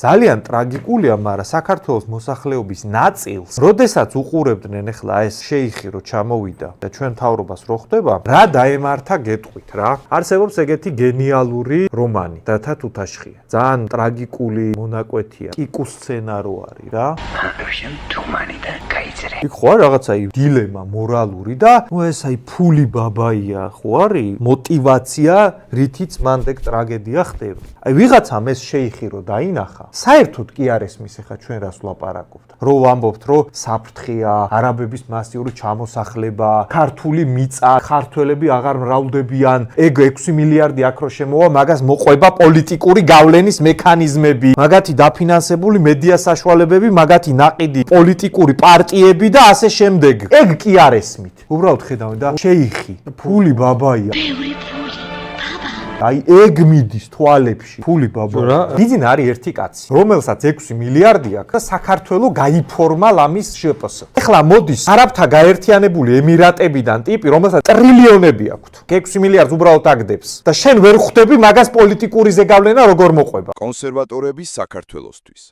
ძალიან ტრაგიკულია, მაგრამ საქართველოს მოსახლეობის ნაწილს, როდესაც უყურებდნენ ახლა ეს შეიხი რო ჩამოვიდა და ჩვენ მთავრობას რო ხვდება, რა დაემართა გეტყვით რა. არსებობს ეგეთი გენიალური რომანი დათა თუთაშხია. ძალიან ტრაგიკული მონაკვეთია. კიკუს სცენარო არის რა. იქ ხო არის რაღაცა დილემა მორალური და ეს ფული ბაბაია ხო არის мотиваცია, რითიც მანდ ეგ ტრაგედია ხდება. ვიღაცამ ეს შეიხი რო დაინახა, საერთოდ კი არ ესმის ახლა ჩვენ რას ვლაპარაკობთ. რო ვამბობთ, რომ საფრთხეა, არაბების მასიური ჩამოსახლება, ქართული მიწა, ქართველები აღარ მრავლდებიან, ეგ 6 მილიარდი აქ რო შემოვა, მაგას მოყვება პოლიტიკური გავლენის მექანიზმები, მაგათი დაფინანსებული მედია საშუალებები, მაგათი ნაყიდი პოლიტიკური პარტიები და ასე შემდეგ. ეგ კი არ ესმით. უბრალოდ ხედავენ და შეიხი, ფული ბაბაია. აი ეგ მიდის თვალებში ფული ბაბა. დიდინ არის ერთი კაცი, რომელსაც 6 მილიარდი აქვს და საქართველოს გაიფორმა ლამის შპს. ეხლა მოდის არაბთა გაერთიანებული ემირატებიდან ტიპი, რომელსაც ტრილიონები აქვს. 6 მილიარდს უბრალოდ აგდებს და შენ ვერ ხვდები მაგას პოლიტიკური ზეგავლენა როგორ მოყვება. კონსერვატორების საქართველოსთვის